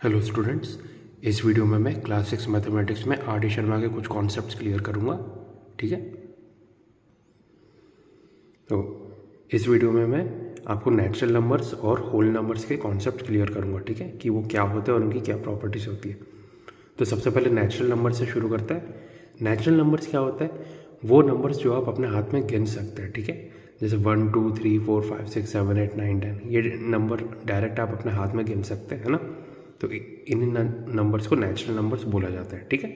Hello students, इस video में मैं क्लास 6 मैथमेटिक्स में आर डी शर्मा के कुछ कॉन्सेप्ट्स क्लियर करूँगा। ठीक है, तो इस वीडियो में मैं आपको नेचुरल नंबर्स और होल नंबर्स के कॉन्सेप्ट क्लियर करूँगा। ठीक है, कि वो क्या होते हैं और उनकी क्या प्रॉपर्टीज़ होती है। तो सबसे पहले नेचुरल नंबर से शुरू करते हैं। नेचुरल नंबर्स क्या होता है? वो नंबर्स जो आप अपने हाथ में गिन सकते हैं। ठीक है, जैसे 1 2 3 4 5 6 7 8 9 10, ये नंबर डायरेक्ट आप अपने हाथ में गिन सकते हैं, है ना। तो इन नंबर्स को नेचुरल नंबर्स बोला जाता है। ठीक है,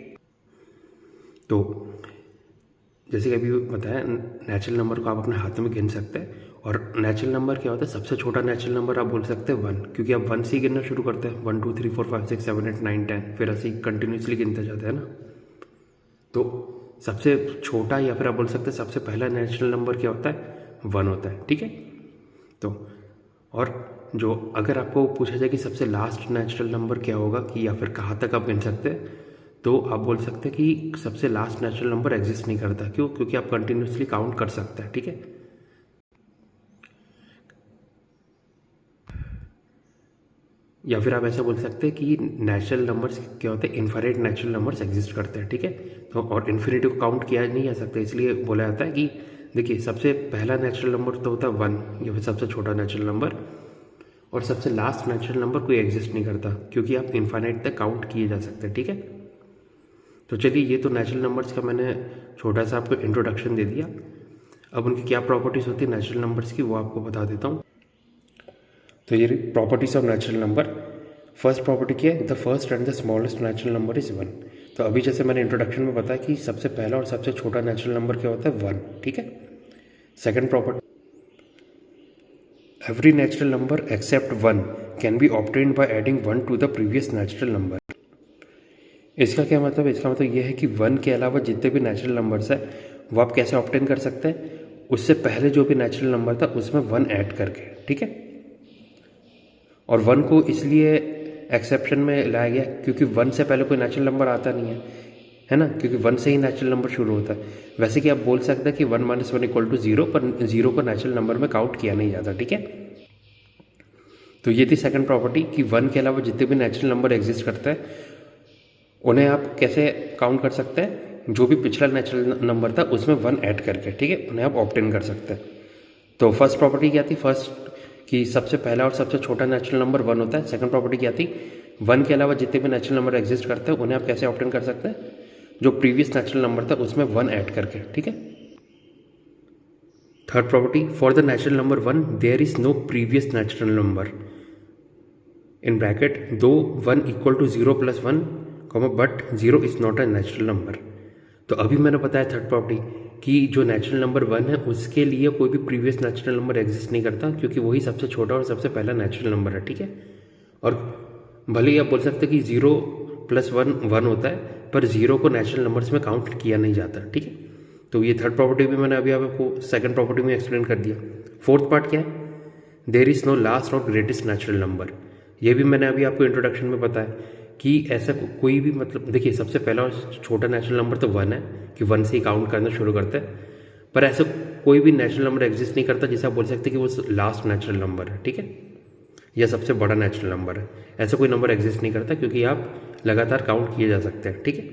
तो जैसे कि अभी बताया, नेचुरल नंबर को आप अपने हाथ में गिन सकते हैं। और नेचुरल नंबर क्या होता है? सबसे छोटा नेचुरल नंबर आप बोल सकते हैं 1, क्योंकि आप 1 से ही गिनना शुरू करते हैं। 1 2 3 4 5 6 7 8 9 10, फिर ऐसे ही कंटिन्यूसली गिनते जाते हैं ना। तो सबसे छोटा या फिर आप बोल सकते हैं सबसे पहला नेचुरल नंबर क्या होता है? 1 होता है। ठीक है, तो और जो अगर आपको पूछा जाए कि सबसे लास्ट नेचुरल नंबर क्या होगा, कि या फिर कहाँ तक आप गिन सकते हैं, तो आप बोल सकते हैं कि सबसे लास्ट नेचुरल नंबर एग्जिस्ट नहीं करता। क्यों? क्योंकि आप कंटिन्यूसली काउंट कर सकते हैं। ठीक है, या फिर आप ऐसा बोल सकते हैं कि नेचुरल नंबर्स क्या होते हैं? इन्फिनिट नेचुरल नंबर्स एग्जिस्ट करते हैं। ठीक है, तो और इन्फिनिटी को काउंट किया नहीं जा सकता, इसलिए बोला जाता है कि देखिए, सबसे पहला नेचुरल नंबर तो होता है 1, या फिर सबसे छोटा नेचुरल नंबर, और सबसे लास्ट नेचुरल नंबर कोई एग्जिस्ट नहीं करता, क्योंकि आप इन्फिनिट तक काउंट किए जा सकते हैं। ठीक है, तो चलिए, ये तो नेचुरल नंबर्स का मैंने छोटा सा आपको इंट्रोडक्शन दे दिया। अब उनकी क्या प्रॉपर्टीज़ होती है नेचुरल नंबर्स की, वो आपको बता देता हूँ। तो ये properties of natural number. First property क्या है? The first and the smallest natural number is 1। तो अभी जैसे मैंने इंट्रोडक्शन में बताया कि सबसे पहला और सबसे छोटा नेचुरल नंबर क्या होता है? 1। ठीक है, second property, every natural number except 1 can be obtained by adding 1 to the previous natural number. इसका क्या मतलब है? इसका मतलब ये है कि 1 के अलावा जितने भी नेचुरल नंबर्स है वो आप कैसे ऑब्टेन कर सकते हैं? उससे पहले जो भी नेचुरल नंबर था उसमें 1 ऐड करके। ठीक है, और 1 को इसलिए एक्सेप्शन में लाया गया क्योंकि 1 से पहले कोई नेचुरल नंबर आता नहीं है ना, क्योंकि 1 से ही नेचुरल नंबर शुरू होता है। वैसे कि आप बोल सकते हैं कि 1 - 1 = 0, पर 0 को नेचुरल नंबर में काउंट किया नहीं जाता। ठीक है, तो ये थी सेकंड प्रॉपर्टी कि 1 के अलावा जितने भी नेचुरल नंबर एग्जिस्ट करते हैं उन्हें आप कैसे काउंट कर सकते हैं? जो भी पिछला नेचुरल नंबर था उसमें 1 ऐड करके। ठीक है, उन्हें आप ऑब्टेन कर सकते हैं। तो फर्स्ट प्रॉपर्टी क्या थी? फर्स्ट कि सबसे पहला और सबसे छोटा नेचुरल नंबर 1 होता है। सेकंड प्रॉपर्टी क्या थी? 1 के अलावा जितने भी नेचुरल नंबर एग्जिस्ट करते हैं उन्हें आप कैसे ऑब्टेन कर सकते हैं? जो प्रीवियस नेचुरल नंबर था उसमें 1 ऐड करके। ठीक है, third property, for the natural number 1 there is no previous natural number in bracket दो 1 = 0 + 1, but 0 is not a natural number. तो अभी मैंने बताया थर्ड प्रॉपर्टी कि जो नेचुरल नंबर 1 है उसके लिए कोई भी प्रीवियस नेचुरल नंबर एग्जिस्ट नहीं करता, क्योंकि वही सबसे छोटा और सबसे पहला नेचुरल नंबर है। ठीक है, और भले ही आप बोल सकते हैं कि 0 + 1 1 होता है, पर 0 को नेचुरल नंबर्स में काउंट किया नहीं जाता। ठीक है, तो ये थर्ड प्रॉपर्टी भी मैंने अभी आपको सेकंड प्रॉपर्टी में एक्सप्लेन कर दिया। फोर्थ पार्ट क्या है? देयर इज़ नो लास्ट और ग्रेटेस्ट नेचुरल नंबर। ये भी मैंने अभी आपको इंट्रोडक्शन में बताया कि ऐसा कोई भी, मतलब देखिए, सबसे पहला और छोटा नेचुरल नंबर तो 1 है, कि 1 से ही काउंट करना शुरू करते हैं, पर ऐसा कोई भी नेचुरल नंबर एग्जिस्ट नहीं करता जिसे आप बोल सकते हैं कि वो लास्ट नेचुरल नंबर है। ठीक है, या सबसे बड़ा नेचुरल नंबर है। ऐसा कोई नंबर एग्जिस्ट नहीं करता, क्योंकि आप लगातार काउंट किए जा सकते हैं। ठीक है,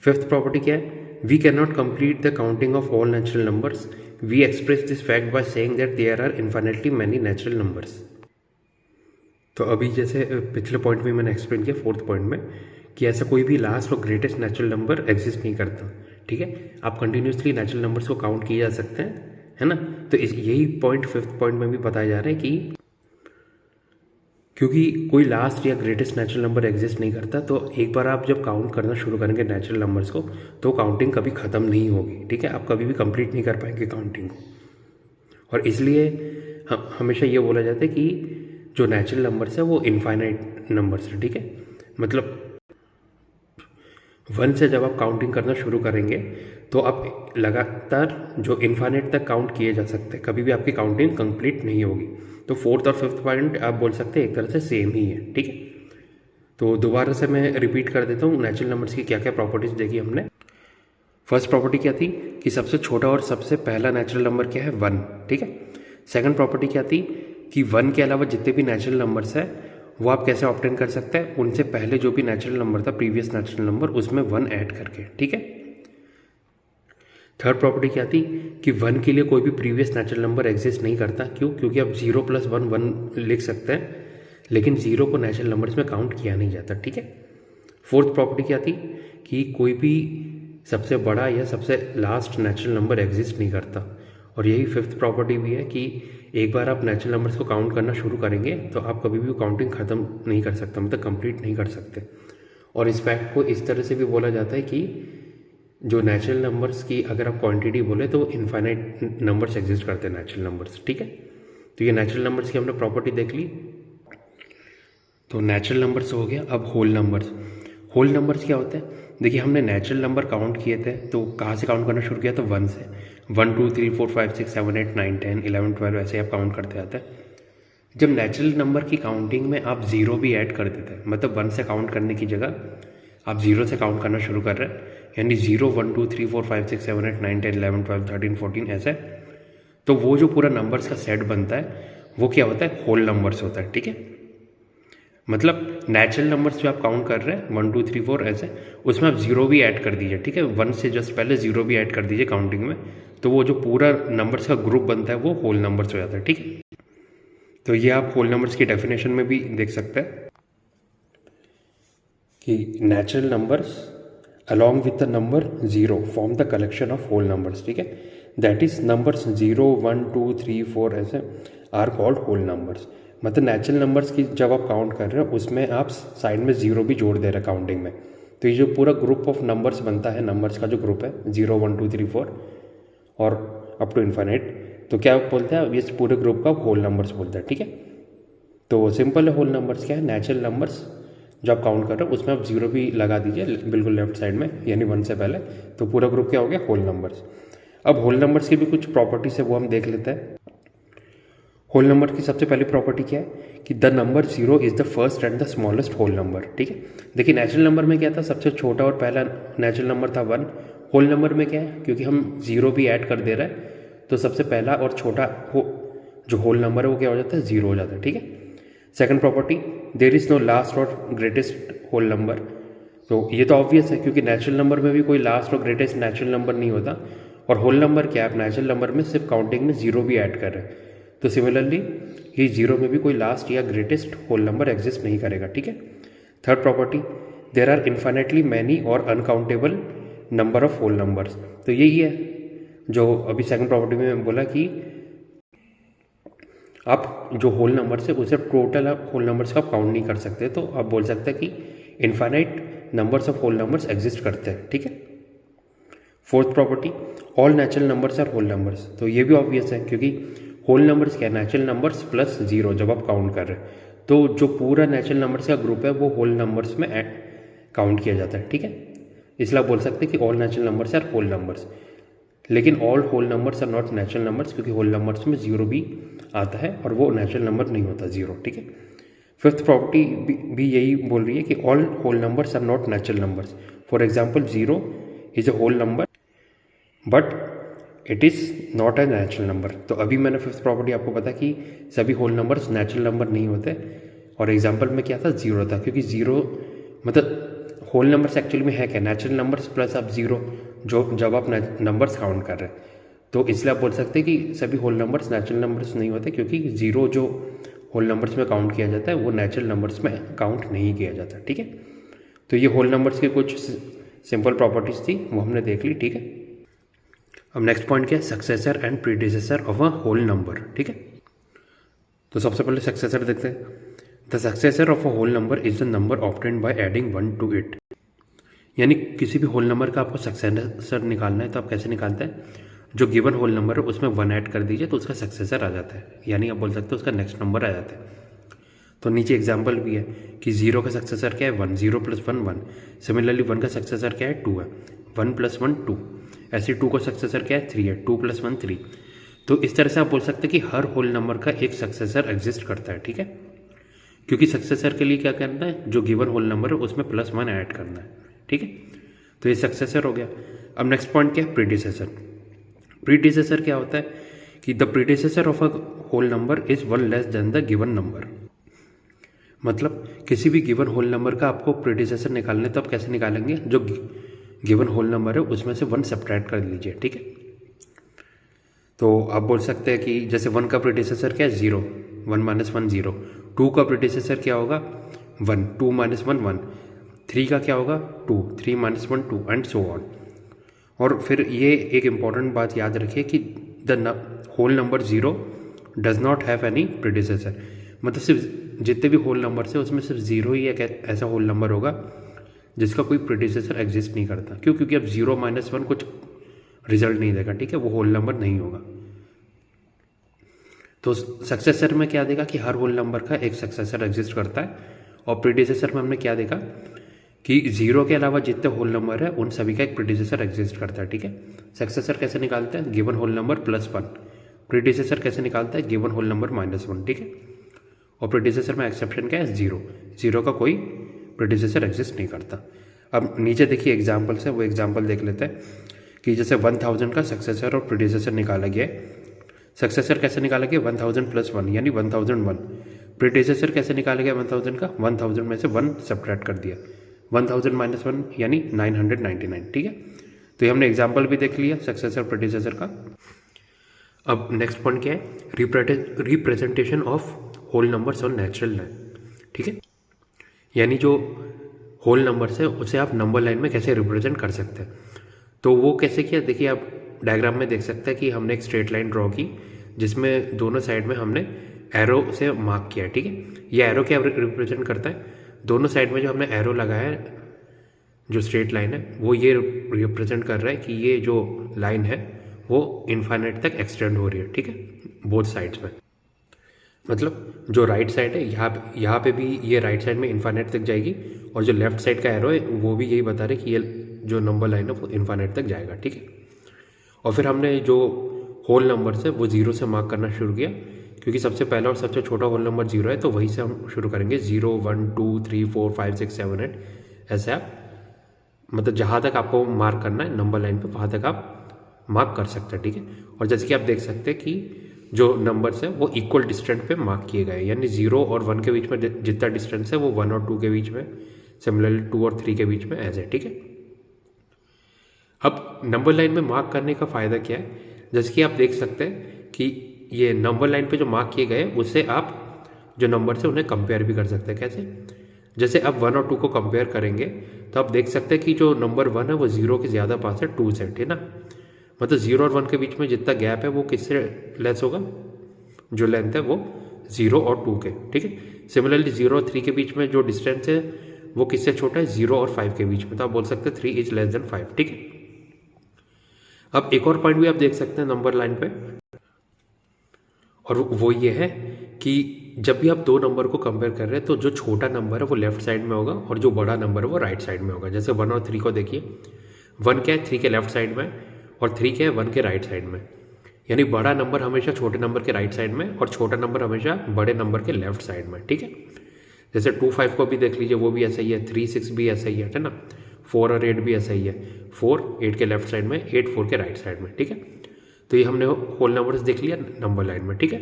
फिफ्थ प्रॉपर्टी क्या है? We can not complete the counting of all natural numbers, we express this fact by saying that there are infinitely many natural numbers. तो अभी जैसे पिछले पॉइंट में मैंने एक्सप्लेन किया, फोर्थ पॉइंट में, कि ऐसा कोई भी लास्ट और ग्रेटेस्ट नेचुरल नंबर एग्जिस्ट नहीं करता। ठीक है, आप कंटिन्यूसली नेचुरल नंबर्स को काउंट किए जा सकते हैं, है ना। तो यही पॉइंट फिफ्थ पॉइंट में भी बताया जा रहा है कि क्योंकि कोई लास्ट या ग्रेटेस्ट नेचुरल नंबर एग्जिस्ट नहीं करता, तो एक बार आप जब काउंट करना शुरू करेंगे नेचुरल नंबर्स को, तो काउंटिंग कभी ख़त्म नहीं होगी। ठीक है, आप कभी भी कंप्लीट नहीं कर पाएंगे काउंटिंग को। और इसलिए हमेशा ये बोला जाता है कि जो नेचुरल नंबर्स है वो इनफाइनाइट नंबर्स है। ठीक है, मतलब 1 से जब आप काउंटिंग करना शुरू करेंगे तो आप लगातार जो इनफाइनाइट तक काउंट किए जा सकते हैं, कभी भी आपकी काउंटिंग कंप्लीट नहीं होगी। तो फोर्थ और फिफ्थ पॉइंट आप बोल सकते हैं एक तरह से सेम ही है। ठीक है, तो दोबारा से मैं रिपीट कर देता हूँ नेचुरल नंबर्स की क्या क्या प्रॉपर्टीज देखी हमने। फर्स्ट प्रॉपर्टी क्या थी? कि सबसे छोटा और सबसे पहला नेचुरल नंबर क्या है? 1। ठीक है, सेकंड प्रॉपर्टी क्या थी? कि 1 के अलावा जितने भी नेचुरल नंबर्स है वो आप कैसे ऑब्टेन कर सकते हैं, उनसे पहले जो भी नेचुरल नंबर था, प्रीवियस नेचुरल नंबर, उसमें 1 ऐड करके, ठीक है। थर्ड प्रॉपर्टी क्या थी कि 1 के लिए कोई भी प्रीवियस नेचुरल नंबर एग्जिस्ट नहीं करता। क्यों? क्योंकि आप 0 + 1 1 लिख सकते हैं, लेकिन 0 को नेचुरल नंबर्स में काउंट किया नहीं जाता, ठीक है। फोर्थ प्रॉपर्टी क्या थी कि कोई भी सबसे बड़ा या सबसे लास्ट नेचुरल नंबर एग्जिस्ट नहीं करता। और यही फिफ्थ प्रॉपर्टी भी है कि एक बार आप नेचुरल नंबर्स को काउंट करना शुरू करेंगे तो आप कभी भी काउंटिंग ख़त्म नहीं कर सकते, मतलब कंप्लीट नहीं कर सकते। और इस फैक्ट को इस तरह से भी बोला जाता है कि जो नेचुरल नंबर्स की अगर आप क्वांटिटी बोले तो इनफाइनाइट नंबर्स एग्जिस्ट करते हैं नेचुरल नंबर्स, ठीक है। तो ये नेचुरल नंबर्स की हमने प्रॉपर्टी देख ली। तो नेचुरल नंबर्स हो गया। अब होल नंबर्स। होल नंबर्स क्या होते हैं? देखिए, हमने नेचुरल नंबर काउंट किए थे तो कहाँ से काउंट करना शुरू किया? तो 1 से। 1 2 3 4 5 6 7 8 9 10 11 12 ऐसे आप काउंट करते आते हैं। जब नेचुरल नंबर की काउंटिंग में आप 0 भी ऐड कर देते हैं, मतलब 1 से काउंट करने की जगह आप 0 से काउंट करना शुरू कर रहे हैं, यानी 0 1 2 3 4 5 6 7 8 9 10 11 12 13 14 ऐसे, तो वो जो पूरा नंबर्स का सेट बनता है वो क्या होता है? होल नंबर्स होता है, ठीक है। मतलब नेचुरल नंबर्स जो आप काउंट कर रहे हैं 1 2 3 4 ऐसे, उसमें आप 0 भी ऐड कर दीजिए, ठीक है। 1 से जस्ट पहले 0 भी ऐड कर दीजिए काउंटिंग में, तो वो जो पूरा नंबर्स का ग्रुप बनता है वो होल नंबर्स हो जाता है, ठीक है। तो ये आप होल नंबर्स की डेफिनेशन में भी देख सकते हैं कि natural numbers along with the number 0 form the collection of whole numbers, ठीक है। दैट इज नंबर्स 0 1 2 3 4 ऐसे आर कॉल्ड होल नंबर्स। मतलब नेचुरल नंबर्स की जब आप काउंट कर रहे हो उसमें आप साइड में 0 भी जोड़ दे रहे हैं काउंटिंग में, तो ये जो पूरा ग्रुप ऑफ नंबर्स बनता है, नंबर्स का जो ग्रुप है 0 1 2 3 4 और अप टू इन्फाइनाइट, तो क्या बोलते हैं? इस पूरे ग्रुप का होल नंबर्स बोलते हैं, ठीक है। तो सिंपल है, होल नंबर्स क्या है? नेचुरल नंबर्स जो आप काउंट कर रहे हो उसमें आप 0 भी लगा दीजिए बिल्कुल लेफ्ट साइड में, यानी 1 से पहले, तो पूरा ग्रुप क्या हो गया? Whole numbers. अब होल नंबर्स की भी कुछ प्रॉपर्टीज है वो हम देख लेते हैं। होल नंबर की सबसे पहली प्रॉपर्टी क्या है कि the number 0 is the first and the smallest whole number, ठीक है। देखिए, नेचुरल नंबर में क्या था? सबसे छोटा और पहला नेचुरल नंबर था 1। होल नंबर में क्या है? क्योंकि हम 0 भी ऐड कर दे रहे हैं तो सबसे पहला और छोटा जो होल नंबर है वो क्या हो जाता है? 0 हो जाता है, ठीक है। Second property, there is no last और ग्रेटेस्ट होल नंबर। तो ये तो ऑब्वियस है क्योंकि नेचुरल नंबर में भी कोई लास्ट और ग्रेटेस्ट नेचुरल नंबर नहीं होता, और होल नंबर क्या है? आप नेचुरल नंबर में सिर्फ काउंटिंग में 0 भी ऐड कर रहे हैं, तो सिमिलरली ही 0 में भी कोई लास्ट या ग्रेटेस्ट होल नंबर एग्जिस्ट नहीं करेगा, ठीक है। Third property, there are infinitely many और uncountable number of whole numbers. तो यही है जो अभी सेकंड प्रॉपर्टी में मैं बोला कि आप जो होल नंबर्स है उसे टोटल होल नंबर्स का आप काउंट नहीं कर सकते, तो आप बोल सकते हैं कि infinite numbers of whole numbers exist करते हैं, ठीक है। Fourth property, all natural numbers are whole numbers. तो ये भी ऑब्वियस है क्योंकि होल नंबर्स क्या है? नेचुरल नंबर्स प्लस 0 जब आप काउंट कर रहे हैं, तो जो पूरा नेचुरल नंबर्स का ग्रुप है वो होल नंबर्स में काउंट किया जाता है, ठीक है। इसलिए आप बोल सकते हैं कि all natural numbers are whole numbers. लेकिन all whole numbers are not natural numbers, क्योंकि होल नंबर्स में 0 भी आता है और वो नेचुरल नंबर नहीं होता 0, ठीक है। फिफ्थ प्रॉपर्टी भी यही बोल रही है कि all whole numbers are not natural numbers. For example 0 is a whole number but it is not a natural number. तो अभी मैंने फिफ्थ प्रॉपर्टी आपको पता कि सभी होल नंबर्स नेचुरल नंबर नहीं होते, और एग्जाम्पल में क्या था? 0 था, क्योंकि 0 मतलब होल नंबर्स एक्चुअली में है क्या? नेचुरल नंबर्स प्लस आप 0 जो जब आप नंबर्स काउंट कर रहे हैं, तो इसलिए आप बोल सकते हैं कि सभी होल नंबर्स नेचुरल नंबर्स नहीं होते, क्योंकि 0 जो होल नंबर्स में काउंट किया जाता है वो नेचुरल नंबर्स में काउंट नहीं किया जाता, ठीक है। तो ये होल नंबर्स की कुछ सिंपल प्रॉपर्टीज थी वो हमने देख ली, ठीक है। अब नेक्स्ट पॉइंट क्या है? Successor and predecessor of a whole number, ठीक है। तो सबसे पहले सक्सेसर देखते हैं। The successor of a whole number is the number obtained by adding 1 to it. यानी किसी भी होल नंबर का आपको सक्सेसर निकालना है तो आप कैसे निकालते हैं? जो गिवन होल नंबर है उसमें 1 ऐड कर दीजिए तो उसका सक्सेसर आ जाता है, यानी आप बोल सकते हो उसका नेक्स्ट नंबर आ जाता है। तो नीचे एग्जाम्पल भी है कि 0 का सक्सेसर क्या है? 1, 0 + 1 1। सिमिलरली 1 का सक्सेसर क्या है? 2 है, 1 + 1 2। ऐसे 2 का सक्सेसर क्या है? 3 है, 2 + 1 3। तो इस तरह से आप बोल सकते हैं कि हर होल नंबर का एक सक्सेसर एग्जिस्ट करता है, ठीक है। क्योंकि सक्सेसर के लिए क्या करना है? जो गिवन होल नंबर है उसमें +1 ऐड करना है, ठीक है। तो ये सक्सेसर हो गया। अब नेक्स्ट पॉइंट क्या है? प्रीडिसेसर। प्रीडिसेसर क्या होता है कि the predecessor of a whole number is 1 less than the given number. मतलब किसी भी गिवन होल नंबर का आपको प्रीडिसेसर निकालने तो आप कैसे निकालेंगे, जो गिवन होल नंबर है उसमें से 1 सब्ट्रैक्ट कर लीजिए, ठीक है। तो आप बोल सकते हैं कि जैसे 1 का प्रीडिसेसर क्या है 0, 1 माइनस 1 0, 2 का प्रीडिसेसर क्या होगा 1, 2 माइनस 1 1, 3 का क्या होगा 2, 3 माइनस 1 2 एंड सो ऑन। और फिर ये एक इम्पॉर्टेंट बात याद रखिए कि the whole number 0 does not have any predecessor, मतलब सिर्फ जितने भी होल नंबर है उसमें सिर्फ 0 ही एक ऐसा होल नंबर होगा जिसका कोई प्रीडिसेसर एग्जिस्ट नहीं करता। क्यों? क्योंकि अब 0 माइनस 1 कुछ रिजल्ट नहीं देगा, ठीक है, वो होल नंबर नहीं होगा। तो सक्सेसर में क्या देगा कि हर होल नंबर का एक सक्सेसर एग्जिस्ट करता है, और प्रीडिसेसर में हमने क्या देखा कि 0 के अलावा जितने होल नंबर है उन सभी का एक प्रीडिसेसर एग्जिस्ट करता है, ठीक है। सक्सेसर कैसे निकालते हैं, गिवन होल नंबर +1, प्रीडिसेसर कैसे निकालता है, गिवन होल नंबर -1, ठीक है। और प्रीडिसेसर में एक्सेप्शन क्या है 0 का कोई प्रीडिसेसर एग्जिस्ट नहीं करता। अब नीचे देखिए एग्जाम्पल्स है, वो एग्जाम्पल देख लेते हैं कि जैसे 1000 का सक्सेसर और प्रीडिसेसर निकाला गया है। सक्सेसर कैसे निकाला गया 1000 + 1 यानी 1001, प्रीडिसेसर कैसे निकाला गया 1000 का, 1000 में से 1 सब्ट्रैक्ट कर दिया, 1000 - 1 यानी 999, ठीक है। तो ये हमने एग्जाम्पल भी देख लिया सक्सेसर प्रीडिसेसर का। अब नेक्स्ट पॉइंट क्या है, representation of whole numbers on natural line, ठीक है। यानी जो होल नंबर्स है उसे आप नंबर लाइन में कैसे रिप्रेजेंट कर सकते हैं। तो वो कैसे किया, देखिए आप डायग्राम में देख सकते हैं कि हमने एक स्ट्रेट लाइन ड्रॉ की जिसमें दोनों साइड में हमने एरो से मार्क किया है, ठीक है। ये एरो क्या रिप्रेजेंट करता है, दोनों साइड में जो हमने एरो लगाया है, जो स्ट्रेट लाइन है वो ये रिप्रेजेंट कर रहा है कि ये जो लाइन है वो इनफाइनाइट तक एक्सटेंड हो रही है, ठीक है, बोथ साइड्स में। मतलब जो राइट साइड है यहाँ पे भी ये राइट साइड में इनफाइनाइट तक जाएगी, और जो लेफ्ट साइड का एरो है वो भी यही बता रहे कि ये जो नंबर लाइन है वो इनफाइनाइट तक जाएगा, ठीक है। और फिर हमने जो होल नंबर्स है वो 0 से मार्क करना शुरू किया, क्योंकि सबसे पहला और सबसे छोटा होल नंबर 0 है, तो वहीं से हम शुरू करेंगे 0 1 2 3 4 5 6 7 8, ऐसे आप मतलब जहाँ तक आपको मार्क करना है नंबर लाइन पे वहाँ तक आप मार्क कर सकते हैं, ठीक है। और जैसे कि आप देख सकते हैं कि जो नंबर्स है वो इक्वल डिस्टेंस पे मार्क किए गए, यानी 0 और 1 के बीच में जितना डिस्टेंस है वो 1 और 2 के बीच में, सिमिलरली 2 और 3 के बीच में ऐसे, ठीक है। अब नंबर लाइन में मार्क करने का फ़ायदा क्या है, जैसे कि आप देख सकते हैं कि ये नंबर लाइन पे जो मार्क किए गए उससे आप जो नंबर है उन्हें कंपेयर भी कर सकते हैं। कैसे, जैसे अब 1 और 2 को कंपेयर करेंगे तो आप देख सकते हैं कि जो नंबर 1 है वो 0 के ज़्यादा पास है 2 से, ठीक है ना। मतलब 0 और 1 के बीच में जितना गैप है वो किससे लेस होगा, जो लेंथ है वो 0 और 2 के, ठीक है। सिमिलरली 0 और 3 के बीच में जो डिस्टेंस है वो किससे छोटा है, 0 और 5 के बीच में, तो आप बोल सकते हैं 3 इज लेस देन 5, ठीक है। अब एक और पॉइंट भी आप देख सकते हैं नंबर लाइन पे, और वो ये है कि जब भी आप दो नंबर को कंपेयर कर रहे हैं तो जो छोटा नंबर है वो लेफ्ट साइड में होगा और जो बड़ा नंबर है वो राइट साइड में होगा। जैसे 1 और 3 को देखिए, 1 क्या है 3 के लेफ्ट साइड में और 3 क्या है 1 के राइट साइड में, यानी बड़ा नंबर हमेशा छोटे नंबर के राइट साइड में और छोटा नंबर हमेशा बड़े नंबर के लेफ्ट साइड में, ठीक है। जैसे 2 5 को भी देख लीजिए, वो भी ऐसा ही है, 3 6 भी ऐसा ही है ना, 4 और 8 भी ऐसा ही है, 4 8 के लेफ्ट साइड में, 8 4 के राइट साइड में, ठीक है। तो ये हमने होल नंबर्स देख लिया नंबर लाइन में, ठीक है।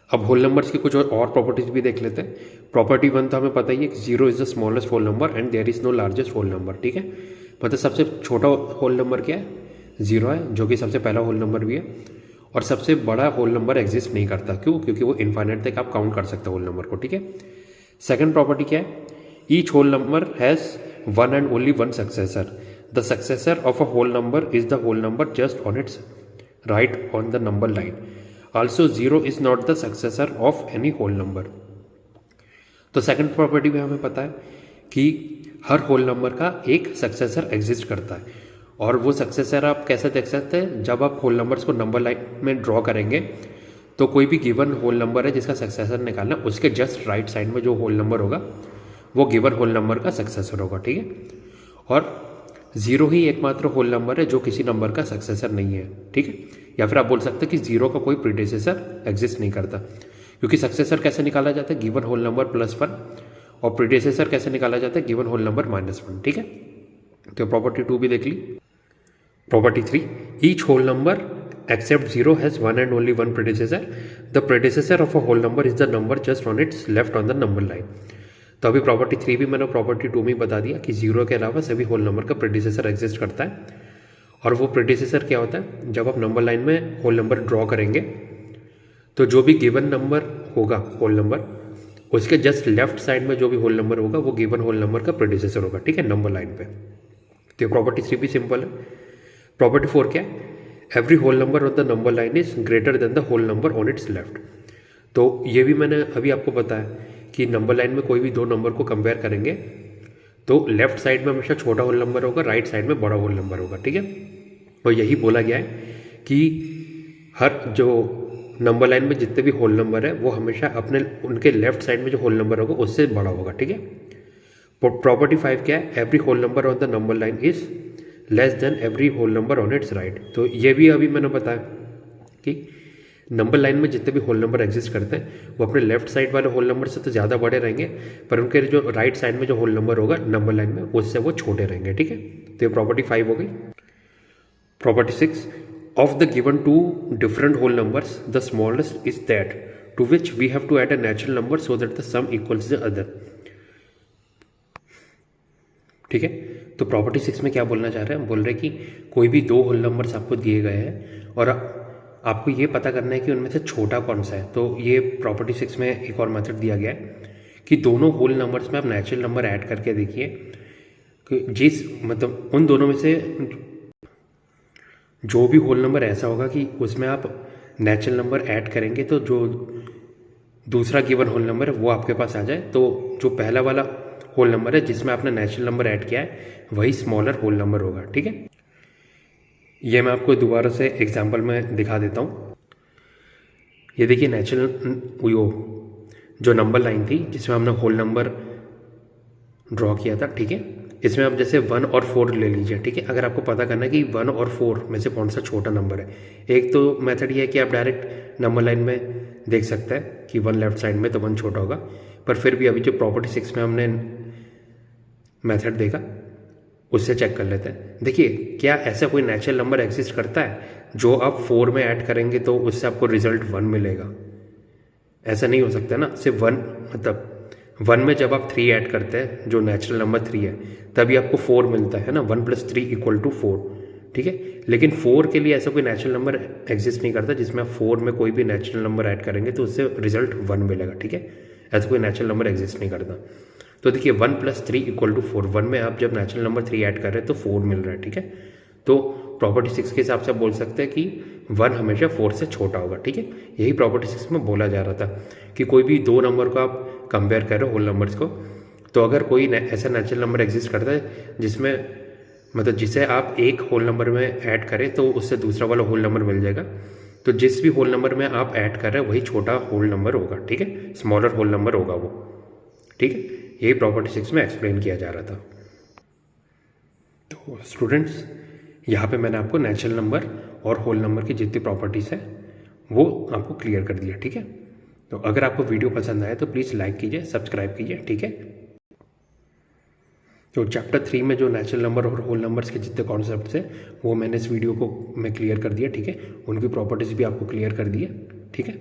अब होल नंबर्स की कुछ और प्रॉपर्टीज भी देख लेते हैं। प्रॉपर्टी 1 तो हमें पता ही है कि 0 is the smallest whole number and there is no largest whole number, ठीक है। मतलब सबसे छोटा होल नंबर क्या है, 0 है, जो कि सबसे पहला होल नंबर भी है, और सबसे बड़ा होल नंबर एग्जिस्ट नहीं करता। क्यों? क्योंकि वो इनफाइनाइट तक आप काउंट कर सकते हो होल नंबर को, ठीक है। सेकंड प्रॉपर्टी क्या है, each whole number has one and only one successor. The successor of a whole number is the whole number just on its right on the number line. Also 0 is not the successor of any whole number। तो second property में हमें पता है कि her whole number का एक successor exist करता है, और वो सक्सेसर आप कैसे देख सकते हैं, जब आप होल नंबर्स को नंबर लाइन में ड्रॉ करेंगे तो कोई भी गिवन होल नंबर है जिसका सक्सेसर निकालना, उसके जस्ट राइट साइड में जो होल नंबर होगा वो गिवन होल नंबर का सक्सेसर होगा, ठीक है। और 0 ही एकमात्र होल नंबर है जो किसी नंबर का सक्सेसर नहीं है, ठीक है। या फिर आप बोल सकते हैं कि 0 का कोई प्रीडिसेसर एग्जिस्ट नहीं करता, क्योंकि सक्सेसर कैसे निकाला जाता है, गिवन होल नंबर +1, और प्रीडिसेसर कैसे निकाला जाता है, गिवन होल नंबर -1, ठीक है। तो प्रॉपर्टी 2 भी देख ली। Property 3, each whole number except 0 has one and only one predecessor. The predecessor of a whole number is the number just on its left on the number line. तो अभी property 3 भी मैंने प्रॉपर्टी 2 में बता दिया कि 0 के अलावा सभी होल नंबर का प्रेडिसेसर एग्जिस्ट करता है। और वो प्रेडिसेसर क्या होता है, जब आप नंबर लाइन में होल नंबर ड्रॉ करेंगे तो जो भी गिवन नंबर होगा होल नंबर, उसके जस्ट लेफ्ट साइड में जो भी होल नंबर होगा वो गिवन होल नंबर का प्रेडिसेसर होगा, ठीक है, नंबर लाइन पे। तो प्रॉपर्टी 3 भी सिंपल है। प्रॉपर्टी 4 क्या है, every whole number on the number line is greater than the whole number on its left. तो ये भी मैंने अभी आपको बताया कि नंबर लाइन में कोई भी दो नंबर को कंपेयर करेंगे तो लेफ्ट साइड में हमेशा छोटा होल नंबर होगा, राइट साइड में बड़ा होल नंबर होगा, ठीक है। और यही बोला गया है कि हर जो नंबर लाइन में जितने भी होल नंबर है वो हमेशा अपने उनके लेफ्ट साइड में जो होल नंबर होगा उससे बड़ा होगा, ठीक है। प्रॉपर्टी 5 क्या है, every whole number on the number line is less than every whole number on its right. तो ये भी अभी मैंने बताया कि नंबर लाइन में जितने भी होल नंबर एग्जिस्ट करते हैं वो अपने लेफ्ट साइड वाले होल नंबर से तो ज़्यादा बड़े रहेंगे, पर उनके जो राइट साइड में जो होल नंबर होगा नंबर लाइन में उससे वो छोटे रहेंगे, ठीक है। तो ये प्रॉपर्टी 5 हो गई। Property 6, of the given two different whole numbers the smallest is that to which we have to add a natural number so that the sum equals the other, ठीक है। तो प्रॉपर्टी 6 में क्या बोलना चाह रहे हैं, बोल रहे हैं कि कोई भी दो होल नंबर्स आपको दिए गए हैं और आपको ये पता करना है कि उनमें से छोटा कौन सा है। तो ये प्रॉपर्टी 6 में एक और मेथड दिया गया है कि दोनों होल नंबर्स में आप नेचुरल नंबर ऐड करके देखिए कि जिस मतलब उन दोनों में से जो भी होल नंबर ऐसा होगा कि उसमें आप नेचुरल नंबर ऐड करेंगे तो जो दूसरा गिवन होल नंबर है वो आपके पास आ जाए। तो जो पहला वाला होल नंबर है जिसमें आपने नेचुरल नंबर ऐड किया है वही स्मॉलर होल नंबर होगा, ठीक है। ये मैं आपको दोबारा से एग्जांपल में दिखा देता हूँ। ये देखिए नेचुरल वो जो नंबर लाइन थी जिसमें हमने होल नंबर ड्रॉ किया था, ठीक है। इसमें आप जैसे 1 और 4 ले लीजिए, ठीक है। अगर आपको पता करना है कि 1 और 4 में से कौन सा छोटा नंबर है, एक तो मेथड ये है कि आप डायरेक्ट नंबर लाइन में देख सकते हैं कि 1 लेफ्ट साइड में तो 1 छोटा होगा, पर फिर भी अभी जो प्रॉपर्टी 6 में हमने मेथड देखा उससे चेक कर लेते हैं। देखिए क्या ऐसा कोई नेचुरल नंबर एग्जिस्ट करता है जो आप 4 में ऐड करेंगे तो उससे आपको रिजल्ट 1 मिलेगा, ऐसा नहीं हो सकता ना। सिर्फ 1 मतलब 1 में जब आप 3 ऐड करते हैं जो नेचुरल नंबर 3 है तभी आपको 4 मिलता है ना, 1 + 3 = 4, ठीक है। लेकिन 4 के लिए ऐसा कोई नेचुरल नंबर एग्जिस्ट नहीं करता जिसमें आप 4 में कोई भी नेचुरल नंबर ऐड करेंगे तो उससे रिजल्ट 1 मिलेगा, ठीक है। ऐसा कोई नेचुरल नंबर एग्जिस्ट नहीं करता। तो देखिए 1 + 3 = 4, 1 में आप जब नेचुरल नंबर 3 ऐड कर रहे हैं तो 4 मिल रहा है, ठीक है। तो प्रॉपर्टी 6 के हिसाब से आप बोल सकते हैं कि 1 हमेशा 4 से छोटा होगा, ठीक है। यही प्रॉपर्टी 6 में बोला जा रहा था कि कोई भी दो नंबर को आप कंपेयर कर रहे हो होल नंबर्स को, तो अगर कोई ऐसा नेचुरल नंबर एग्जिस्ट करता है जिसमें मतलब जिसे आप एक होल नंबर में ऐड करें तो उससे दूसरा वाला होल नंबर मिल जाएगा, तो जिस भी होल नंबर में आप ऐड कर रहे हैं वही छोटा होल नंबर होगा, ठीक है, स्मॉलर होल नंबर होगा वो, ठीक है। यही प्रॉपर्टी 6 में एक्सप्लेन किया जा रहा था। तो स्टूडेंट्स यहाँ पे मैंने आपको नेचुरल नंबर और होल नंबर की जितनी प्रॉपर्टीज़ है वो आपको क्लियर कर दिया, ठीक है। तो अगर आपको वीडियो पसंद आए तो प्लीज़ लाइक कीजिए, सब्सक्राइब कीजिए, ठीक है। तो चैप्टर 3 में जो नेचुरल नंबर और होल नंबर्स के जितने कॉन्सेप्ट्स हैं वो मैंने इस वीडियो को मैं क्लियर कर दिया, ठीक है। उनकी प्रॉपर्टीज़ भी आपको क्लियर कर दी है, ठीक है।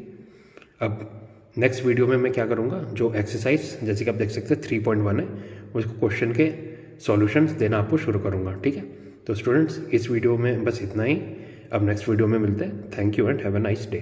अब नेक्स्ट वीडियो में मैं क्या करूँगा, जो एक्सरसाइज जैसे कि आप देख सकते हैं 3.1 है उसको क्वेश्चन के सॉल्यूशंस देना आपको शुरू करूँगा, ठीक है। तो स्टूडेंट्स इस वीडियो में बस इतना ही। अब नेक्स्ट वीडियो में मिलते हैं। Thank you and have a nice day.